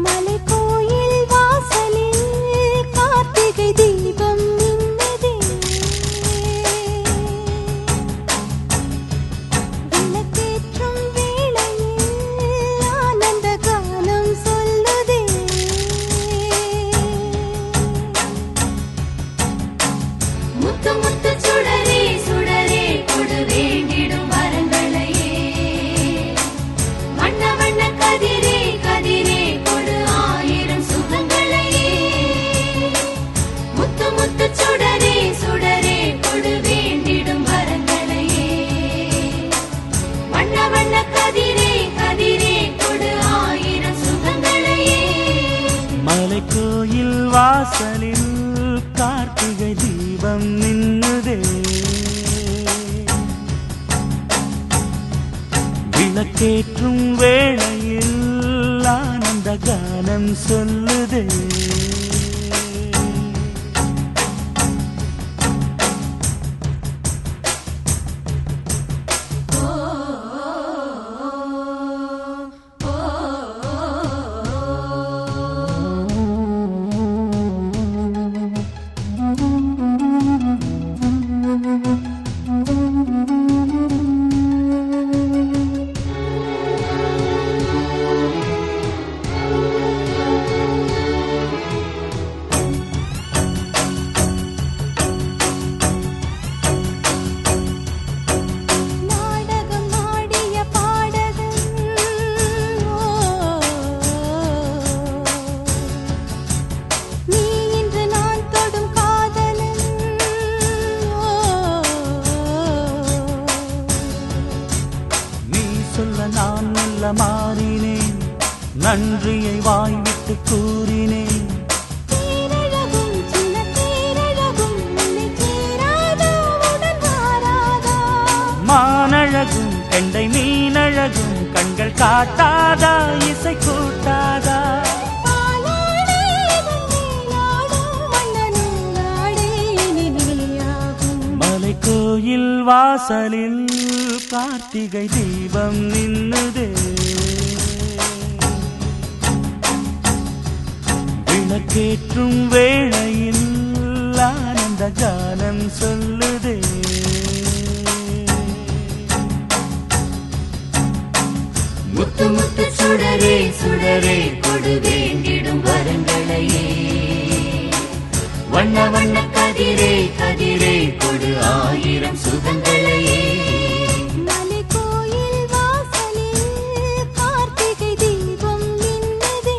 மலைக்கோயில் வாசலில் கார்த்திகை தீபம் மின்னுதே. விளக்கேற்றும் வேளையில் ஆனந்த கானம் சொல்லுதே. முத்து முத்து சுடரே சுடரே கொடு வேண்டிடும் வரங்களையே. வண்ண வண்ண கதிரே கதிரே கொடு ஆயிரம் சுகங்களையே. முத்து முத்து சுடரே சுடரே கொடு வேண்டிடும் வரங்களையே. வண்ண வண்ண கதிரே கதிரே கொடு ஆயிரம் சுகங்களையே. மலைக்கோயில் வாசலில் கார்த்திகை தீபம் நின்னுதே. விளக்கேற்றும் வேளையில் ஆனந்த கானம் சொல்லுதே. நாடகம் ஆடிய பாடகன் நீ இன்று நான் தொடும் காதலன். நீ சொல்ல நான் மெல்ல மாறினேன், நன்றியை வாய்விட்டு கூறினேன். தேரழகும் சின்ன தேரழகும் உன்னை சேராதா உடன் வாராதா. மானழகும் கெண்டை மீனழகும் கண்கள் காட்டாதா இசை கூட்டாதா. பாலாடை வெண்ணிலாடும் வண்ணநூலாடை இனி நீயாகும். மலைக்கோயில் வாசலில் கார்த்திகை தீபம் நின்னுதே. விளக்கேற்றும் வேளையில் ஆனந்த கானம் சொல்லுதே. முத்து முத்து சுடரே சுடரே கொடு வேண்டிடும் வரங்களையே. வண்ண வண்ண கதிரே கதிரே கொடு ஆயிரம் சுகங்களையே. மலைக்கோயில் வாசலில் கார்த்திகை தீபம் மின்னுதே.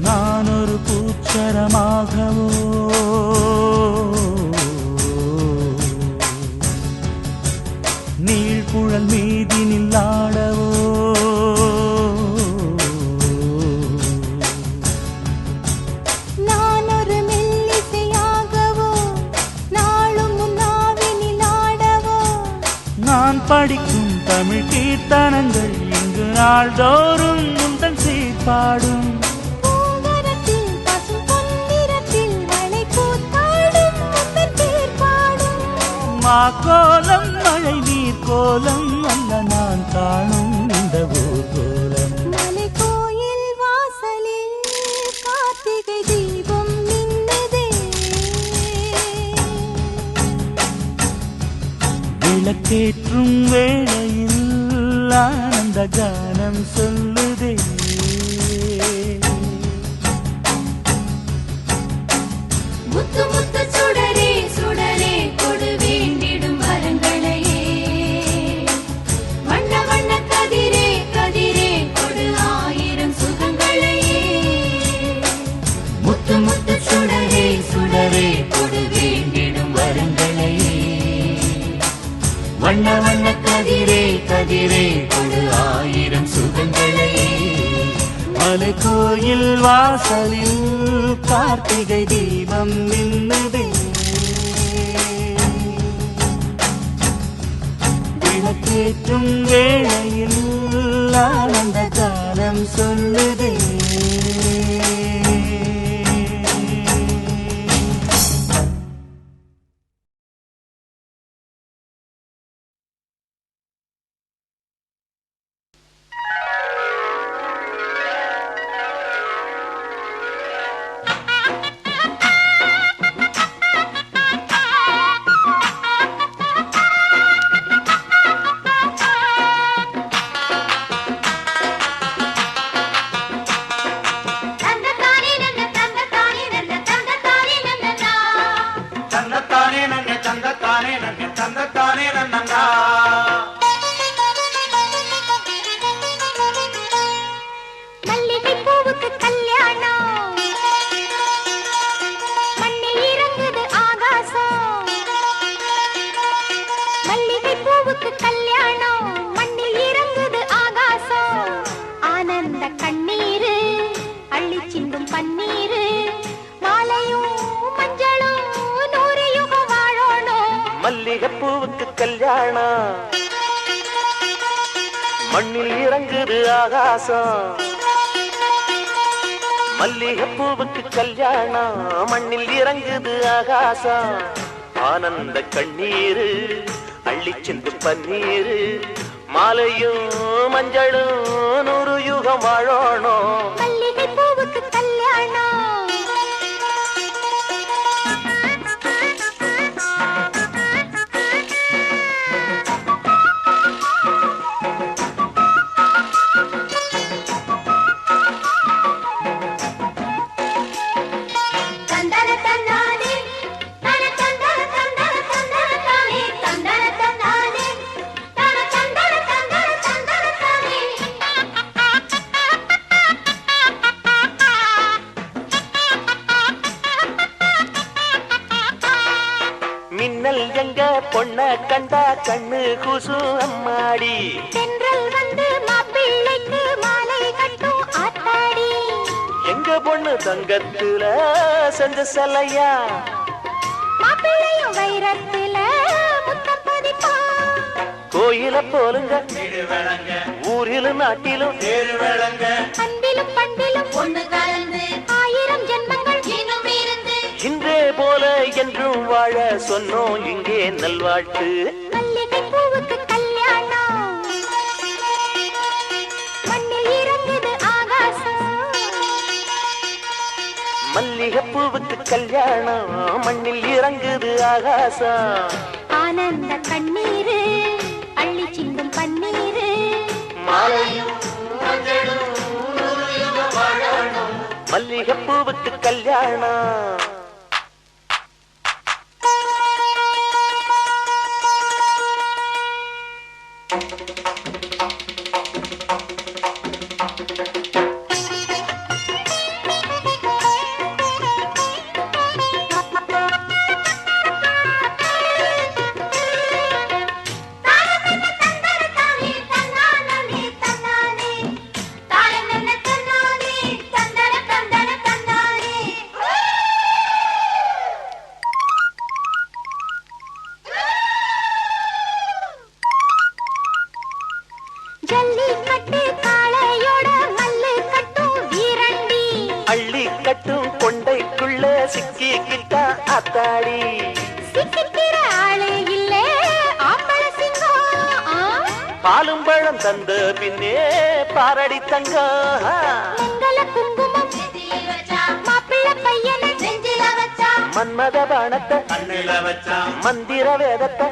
நான் ஒரு பூச்சரமாகவோ நீழ்குழல் மீதினில் ஆடவோ. நான் ஒரு மெல்லிசையாகவோ நாளும் உன்னாவினில் ஆடவோ. நான் படிக்கும் தமிழ் கீர்த்தனங்கள் இங்கு நாள்தோறும் முந்தன் சீர்பாடும். பூங்கரத்தில் பசும் பொன்னிறத்தில் வளை கூத்தாடும் முந்தன் பேர் பாடும். மாக்கோலம் மழை நீர் கோலம் அல்ல நான் காணும் இந்த ஊர்கோலம். மலைக்கோயில் வாசலில் கார்த்திகை தீபம் மின்னுதே. விளக்கேற்றும் வேளையில் ஆனந்த கானம் சொல்லுதே. முத்து முத்து சுடரே சுடரே கொடு வேண்டிடும் வரங்களையே. வண்ண வண்ண கதிரே கதிரே கொடு ஆயிரம் சுகங்களையே. கோயில் வாசலில் கார்த்திகை தீபம் மின்னுதே விளக்கேற்றும் வேளையில் ஆனந்த கானம் சொல்லுதே மல்லிகைப்பூவுக்கு கல்யாணம் மண்ணில் இறங்குது ஆகாசம் மல்லிகைப்பூவுக்கு கல்யாணம் மண்ணில் இறங்குது ஆகாசம் ஆனந்த கண்ணீரு அள்ளி சென்று பன்னீரு மாலையும் மஞ்சளும் 100 யுகம் வாழணும் மல்லிகைப்பூவுக்கு கல்யாணம் மின்னல் எங்க பொண்ண கண்டா கண்ணு கூசு அம்மாடி தென்றல் வந்து மாப்பிள்ளைக்கு மாலை கட்டும் ஆத்தாடி எங்க பொண்ணு தங்கத்துல செஞ்ச சலையா மாப்பிள்ளையும் வைரத்துல முத்தம் பதிப்பா கோயில போலுங்க ஊரிலும் நாட்டிலும் அன்பிலும் பண்பிலும் ஒண்ணு கலந்து 1000 ஜென்மங்கள் இன்னும் இருந்து இன்றே போல என்றும் வாழ சொன்னோம் இங்கே நல்வாழ்த்து மல்லிகைப்பூவுக்கு கல்யாணம் மண்ணில் இறங்குது ஆகாசம் மல்லிகைப்பூவுக்கு கல்யாணம் மண்ணில் இறங்குது ஆகாசம் ஆனந்த கண்ணீரு அள்ளி சிந்தும் பன்னீரு மாலையும் மல்லிகைப்பூவுக்கு கல்யாணம் ஜல்லிக்கட்டு காளையோட மல்லு கட்டும் வீரண்டி அள்ளி கட்டும் கொண்டைக்குள்ள சிக்கிக்கிட்டா அத்தாடி சிக்கிக்கிற ஆளே இல்லே ஆம்பள சிங்கம் பாலும் பழம் தந்த பின்னே பாரடி தங்கம் மங்கள குங்குமம் மாப்பிள்ளை பையனை நெஞ்சில வச்சா மன்மத பானத்தை மந்திர வேதத்தை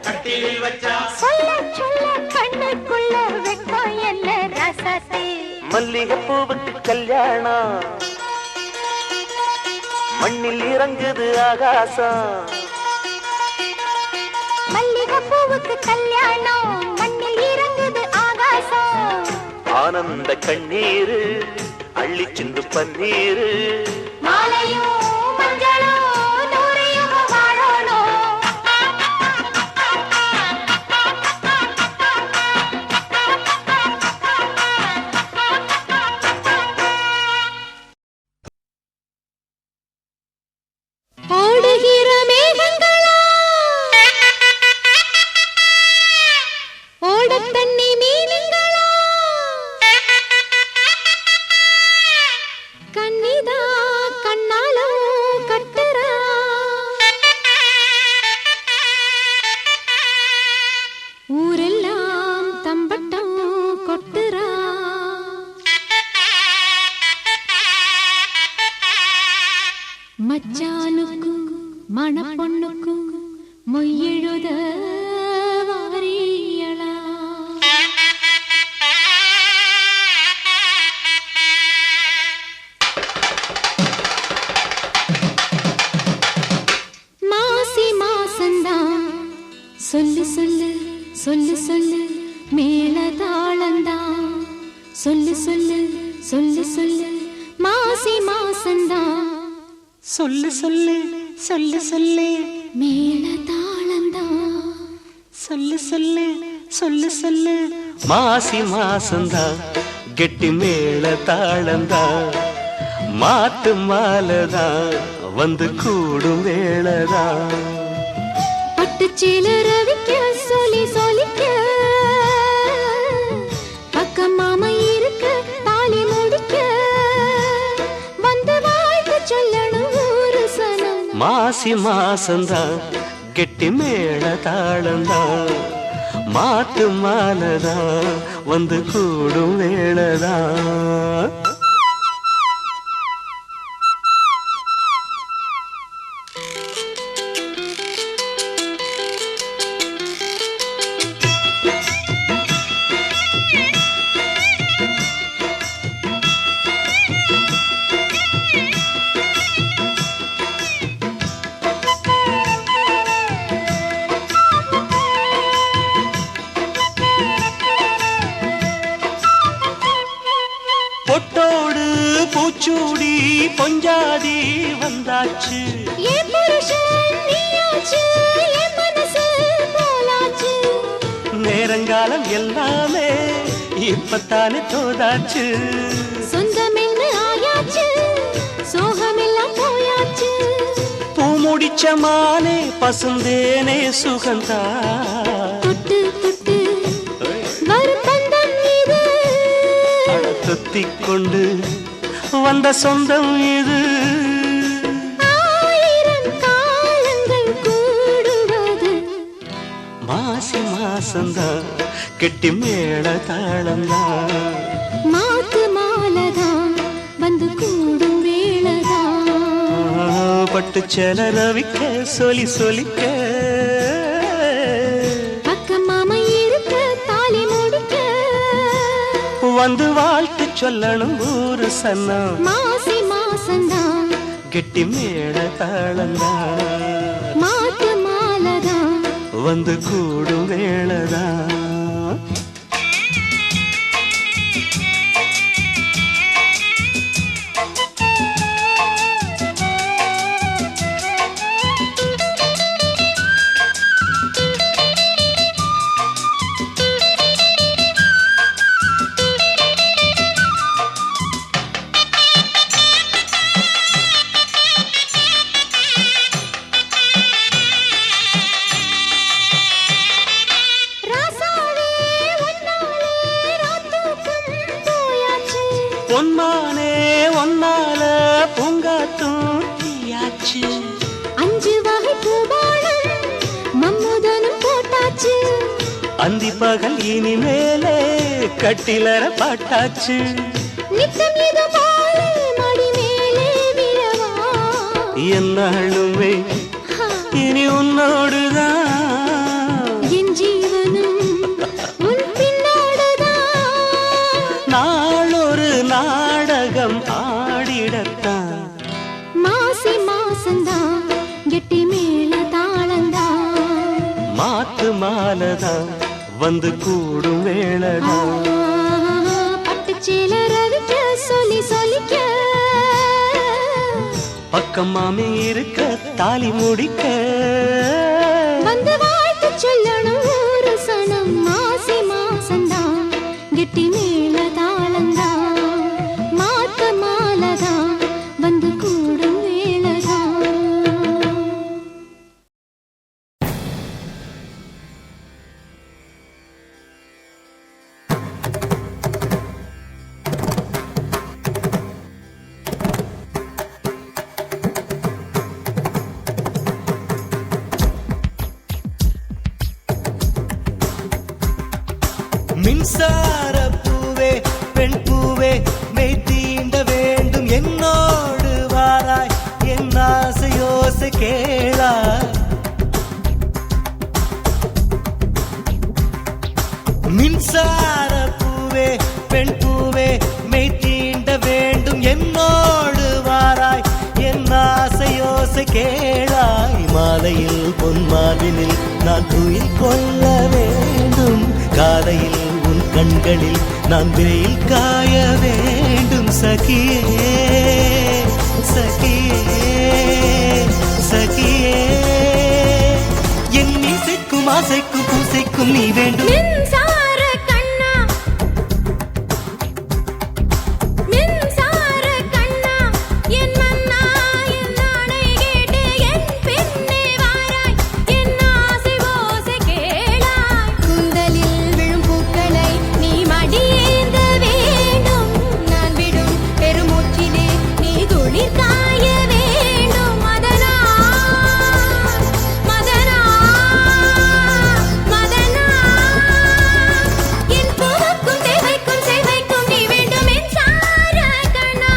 சொல்ல சொல்ல கண்ணுக்குள்ள வெட்கம் என்ன ரசத்தே மல்லிகைப்பூவுக்கு கல்யாணம் மண்ணில் இறங்குது ஆகாசம் மல்லிகைப்பூவுக்கு கல்யாணம் மண்ணில் இறங்குது ஆகாசம் ஆனந்த கண்ணீரு அள்ளி சிந்து பன்னீரு மாலையும் மஞ்சளும் 100 யுகம் வாழணும் மச்சானுக்கும் மணப்பொண்ணுக்கும் மொய்யெழுத வாரியலா மாசி மாசந்தான் சொல்லு சொல்லு சொல்லு சொல்லு மேல தாளந்தான் சொல்லு சொல்லு சொல்லு சொல்லு மாசி மாசந்தான் சொல்லு சொல்லு சொல்லு சொல்லு மேல தாளந்தான் சொல்லு சொல்லு சொல்லு சொல்லு மாசி மாசந்தா கெட்டி மேல தாளந்தா மாட்டு மாலதா வந்து கூடும் வேளதா பட்டுச்சேல ரவிக்க சொல்லி சொல்லிக்க பக்கம் மாமா இருக்க தாலி முடிக்க வந்து வாழ்த்து சொல்லணும் ஒரு சனம் மாசி மாசந்தா கெட்டி மேல தாளந்தா மாட்டு மாலதா வந்து கூடும் வேளதா பொட்டோடு பூச்சூடி பொஞ்சாதி வந்தாச்சு ஏ புருஷன் நீயாச்சு என் மனசு போலாச்சு நேரங்காலம் எல்லாமே இப்பத்தானே தோதாச்சு சொந்தமென்னு ஆயாச்சு சோகமெல்லாம் போயாச்சு பூ முடிச்ச மானே பசுந்தேனே சுகந்தா தொட்டு தொட்டு வரும் பந்தம் இது தொத்திக் கொண்டு வந்த சொந்தம் இது ஆயிரம் காலங்கள் கூடுவது மாசி மாசந்தா கெட்டி மேல தாளந்தா மாத்து மாலதான் வந்து கூடும் வேளதான் பட்டு செல ரவிக்க சொல்லி சொல்லிக்க பக்கம் மாமா இருக்க தாலி முடிக்க வந்து வாழ்த்து சொல்லணும் ஊரு சன்னம் மாசி மாசந்தான் கெட்டி மேல தாளந்தா மாத்து மாலதான் வந்து கூடும் வேளதா ராசாவே ஒன்னாலே ராத்தூக்கம் போயாச்சு பொன்மானே ஒன்னால பூங்காத்தும் தீயாச்சு அஞ்சு வகை பூபானம் மம்முதனும் போட்டாச்சு அந்தி பகல் இனிமேலே கட்டிலற பாட்டாச்சு நித்தம் இது போல மடி மேலே விழவா என்னாலுமே இனி உன்னோடுதான் என் ஜீவனும் உன் பின்னோடுதான் நாளொரு நாடகம் ஆடிடத்தான் மாசி மாசந்தான் கெட்டி மேல தாளந்தான் மாத்து மாலதான் வந்து கூடும் வேளதான் பட்டுச்சேல ரவிக்க சொல்லி சொல்லிக்க பக்கம் மாமி இருக்க தாலி முடிக்க வந்து வாழ்த்து சொல்லணும் ஒரு சனம் மாசி மாசந்தான் கெட்டி மேல தாளந்தான் மாத்த மாலதான் வந்து கூடும் வேளதான் மின்சார பூவே பெண் பூவே மெய் தீண்ட வேண்டும் என்னோடு வாராய் என்னா யோசை கேளாய். மின்சார பூவே பெண் பூவே மெய் தீண்ட வேண்டும் என்னோடு வாராய். என் ஆசை யோசை கேளாய். மாலையில் பொன்மாலினில் நான் துயில் கொள்ள வேண்டும். காலையில் உன் கண்களில் நான் வெயில் காய வேண்டும். சகியே சகியே சகியே என் இசைக்கும் ஆசைக்கும் பூசைக்கும் நீ வேண்டும். மின்சார கண்ணா மின்சார கண்ணா என் மன்னா என் நாடை கேட்டு என் பின்னே வாராய். என் ஆசை ஓசை கேளாய். கூந்தலில் விழும் பூக்களை நீ மடியேந்த வேண்டும். நான் விடும் பெருமூச்சிலே நீ குளிர் காய வேண்டும். மதனா மதனா மதனா என் பூவுக்கும் தேவைக்கும் சேவைக்கும் நீ வேண்டும். மின்சார கண்ணா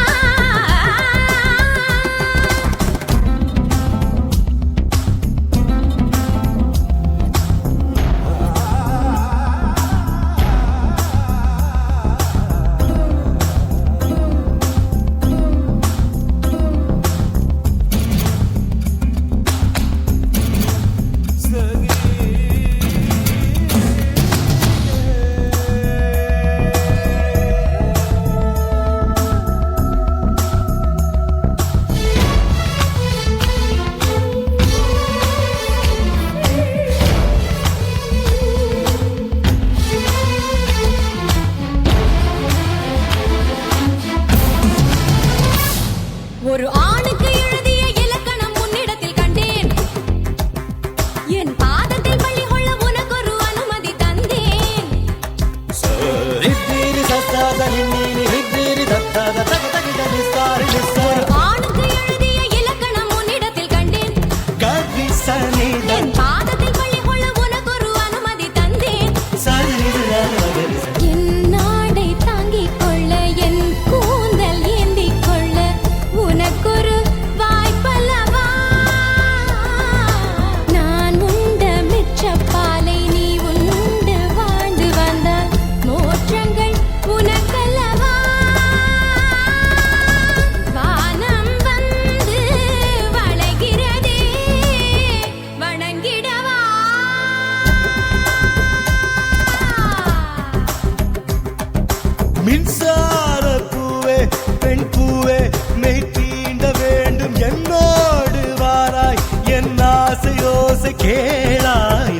ஒரு ஆணுக்கு எழுதிய இலக்கணம் உன்னிடத்தில் கண்டேன். என் பாதத்தில் பள்ளி கொள்ள உனக்கொரு அனுமதி தந்தேன். ரித்திரி சத்தாத நின்னீனி ரித்திரி தத்தாத தகதகித நிஸ்தாரி நிஸ்தாரி ஆணுக்கு எழுதிய இலக்கணம் உன்னிடத்தில் கண்டேன். கவி சனித என் பாதத்தில் பள்ளி கொள்ள உனக்கொரு அனுமதி தந்தேன். சரிதரவகரி என் நாடை தாங்கிக் கொள்ள என் கூந்தல் ஏந்திக் கொள்ள உனக்கொரு வாய்ப்பல்லவா. நான் உண்ட மிச்சப்பாலை நீ உண்டு வாழ்ந்து வந்தால் மோற்றங்கள் உனக்கல்லவா. வானம் வந்து வளைகிறதே வணங்கிடவா. மின்சார பூவே பெண் பூவே மெய் தீண்ட வேண்டும் என்னோடு வாராய். என் ஆசை யோசை கேளாய்.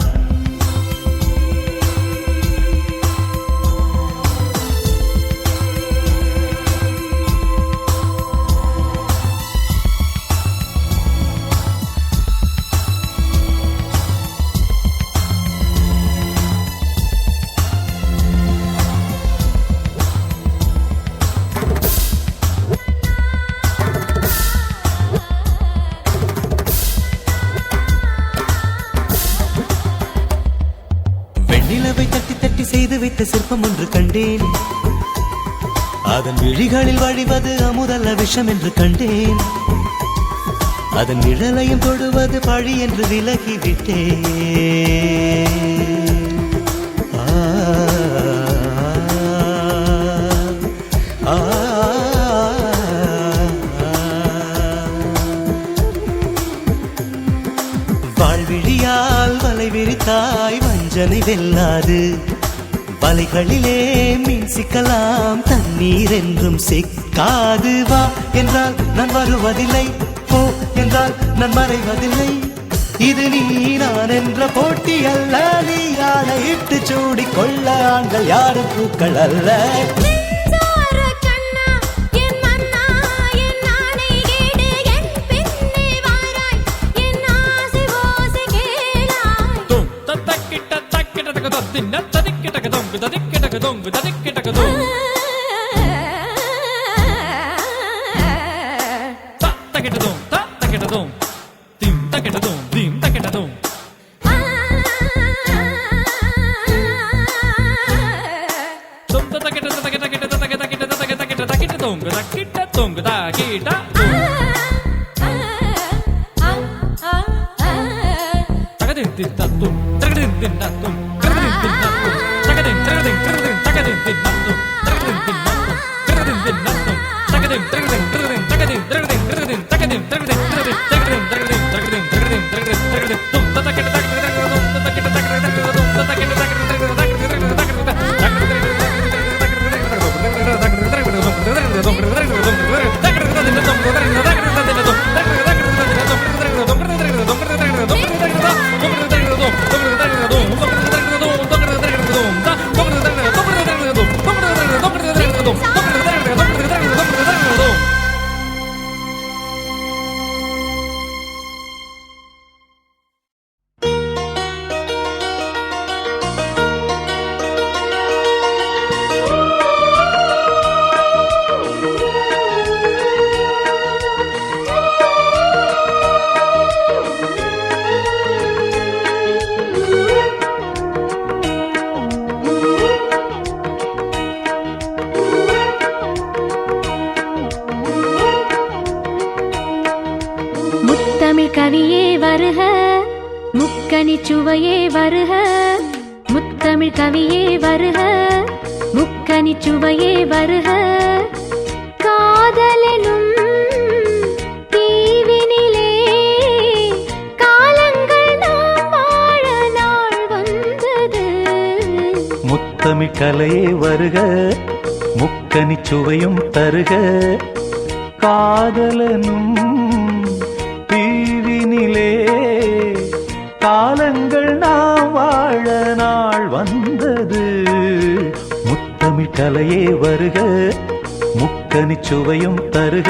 வெண்ணிலவை தட்டி தட்டி செய்து வைத்த சிற்பம் ஒன்று கண்டேன். அதன் விழிகளில் வழிவது அமுதல்ல விஷம் என்று கண்டேன். அதன் நிழலையும் தொடுவது பழி என்று விலகிவிட்டேன். ஆ, ஆ, வாழ்விழியால் வலை விரித்தாய் வஞ்சனை வெல்லாது. வலைகளிலே மீன் சிக்கலாம் தண்ணீர் என்றும் சிக்காது. வா என்றால் நான் வருவதில்லை, போ என்றால் நான் மறைவதில்லை. இது நீ நான் என்ற போட்டி அல்ல. நீ ஆணையிட்டு சூடிக் கொள்ள ஆண்கள் யாரும் பூக்கள் அல்ல. மின்சார கண்ணா என் மன்னா என் நாடை கேடு என் பின்னே வாராய். என் ஆசை ஓசை கேளாய். Dum tatakita takita takadum dinna tadikita kadum tadikita kadum tadikita kadum takita dum dim takita dum dum takita takita dum takita தின்னத்தும் கிரகதின் தின்னத்தும் தகதின் திரகதின் கிரகதின் தகதின் தின்னத்தும் தகதின் தின்னத்தும் கிரகதின் தின்னத்தும் தகதின் திரகதின் கிரகதின் தகதின் திரகதின் கிரகதின் தகதின் திரகதின் கிரகதின் தகதின் திரகதின் தகதின் திரகதின் திரகதின் திரகதின் தும் ததக்கெட்ட தகதின் தும் ததக்கெட்ட தகதின் தும் ததக்கெட்ட கவியே வருக முக்கனி சுவையே வருக முத்தமிழ் கவியே வருக முக்கனி சுவையே வருக காதலெனும் தீவினிலே காலங்கள் நாம் வாழ நாள் வந்தது முத்தமிழ் கலையே வருக முக்கனி சுவையும் தருக காதலனும் தீவினிலே காலங்கள் நாம் வாழ நாள் வந்தது முத்தமிழ் கலையே வருக முக்கனி சுவையும் தருக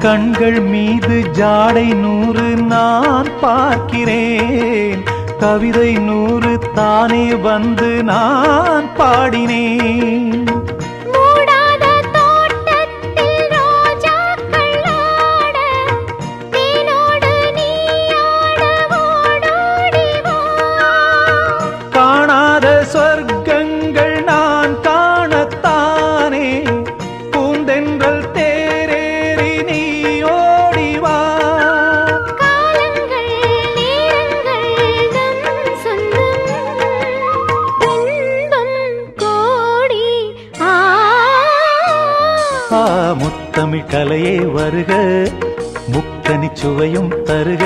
கண்கள் மீது ஜாடை 100 நான் பார்க்கிறேன் கவிதை 100 தானே வந்து நான் பாடினேன் காணாத சொர்க்கங்கள் நான் காணத்தானே பூந்தென்றல் முத்தமிழ் கலையே வருக முக்கனி சுவையும் தருக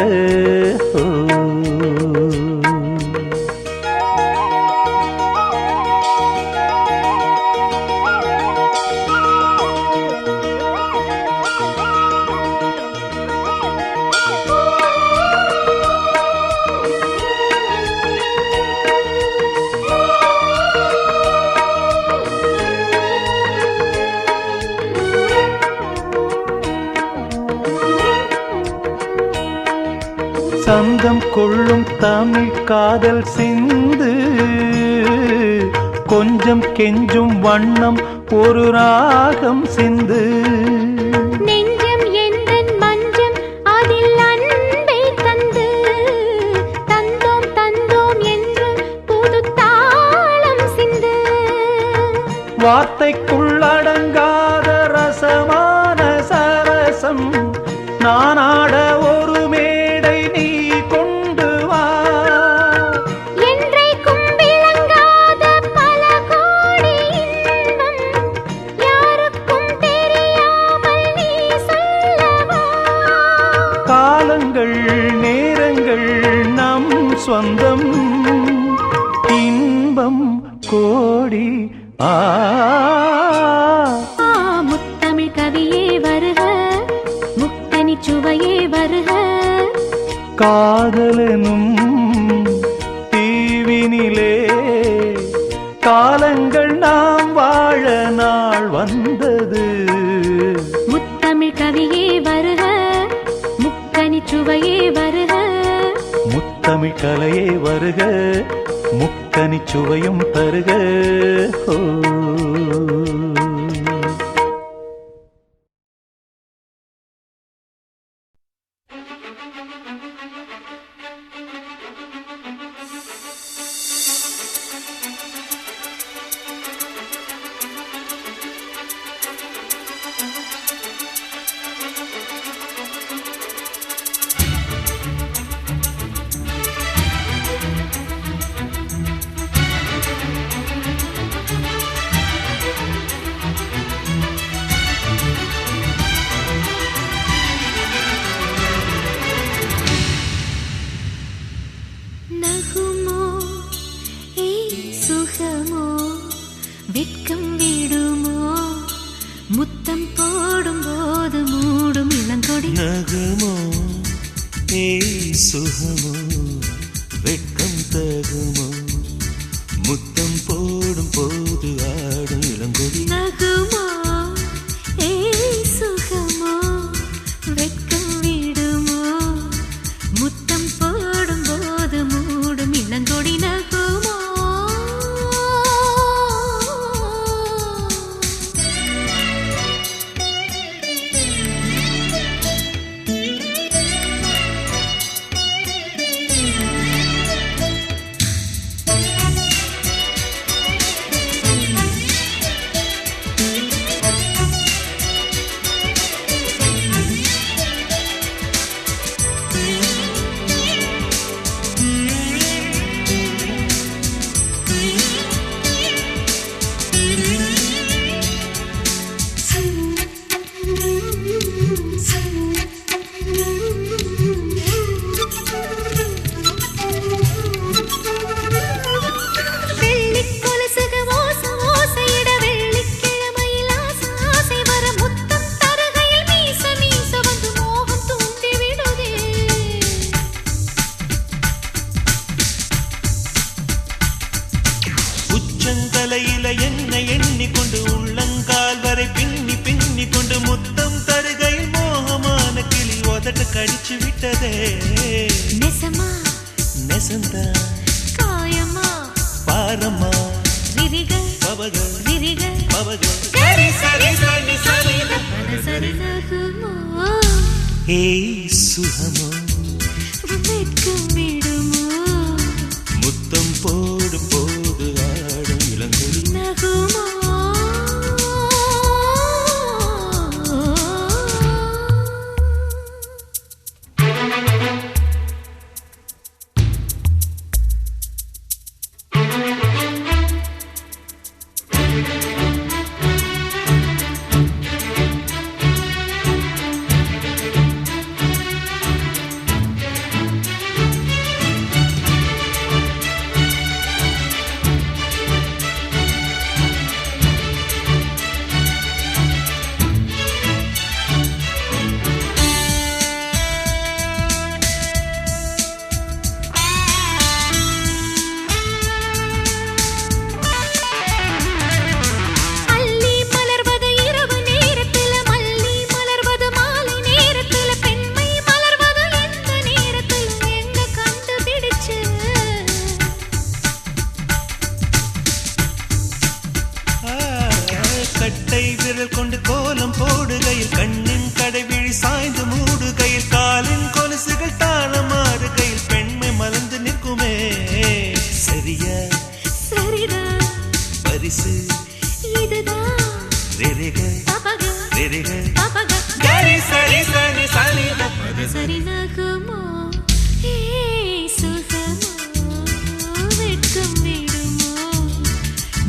சந்தம் கொள்ளும் தமிழ் காதல் சிந்து கொஞ்சம் கெஞ்சும் வண்ணம் ஒரு ராகம் சிந்து நெஞ்சம் எந்தன் மஞ்சம் அதில் அன்பை தந்து தந்தோம் தந்தோம் என்று புது தாளம் சிந்து வார்த்தைக்குள்ளடங்காத ரசமான சரசம் நானாட ஒரு மேடை நீ கொண்டு வா என்றைக்கும் விளங்காத பல கோடி இன்பம் யாருக்கும் தெரியாமல் நீ சொல்லவா காலங்கள் நேரங்கள் நம் சொந்தம் இன்பம் கோடி முத்தமிழ் கவியே வருக முக்கனி சுவையே வருக காதலனும் தீவினிலே காலங்கள் நாம் வாழ நாள் வந்தது தமிழ் கலையே வருக முக்கனி சுவையும் தருக ஓ நகுமோ ஏய் சுகமோ வெட்கம் விடுமோ முத்தம் போடும் போது மூடும் இளங்கொடி நகுமோ ஏய் சுகமோ வெட்கம் தகுமோ முத்தம் போடும் போது ஆடும் இளங்கொடி நகுமோ ஏய் சுகமோ வெட்கம் விடுமோ முத்தம் போடும் போது மூடும் இளங்கொடி நகுமோ உச்சந்தலையில என்ன எண்ணிக்கொண்டு உள்ளங்கால் வரை பின்னி பின்னி கொண்டு முத்தம் தருகையில் மோகமான கிளி உதட்ட கடிச்சு விட்டதே நெசமா நெசந்தா காயமா பாரம்மா விரிக பவக விரிக பவக சரி சரி சரி சரி சரி நகுமோ ஏய் சுகமோ வெட்கம் விடுமோ முத்தம் போடும் போது ஆடும் இளங்கொடி நகுமோ கட்டை விரல் கொண்டு கோலம் போடுகையில் கண்ணின் கடைவிழி சாய்ந்து மூடுகையில் காலின் கொலுசுகள் தாளமாறுகையில் பெண்மை மலர்ந்து நிற்குமே சரியா சரிதா பரிசு இதுதான் ரெரிக பபக ரெரிக பபக கரி சரி சரி சரி சரி நகுமோ ஏய் சுகமோ வெட்கம் விடுமோ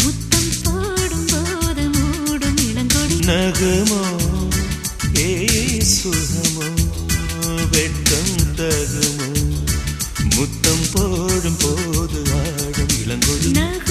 முத்தம் போடும் போது மூடும் இளங்கொடி நகுமோ ஏய் சுகமோ வெட்கம் தகுமோ முத்தம் போடும் போது ஆடும் இளங்கொடி நகு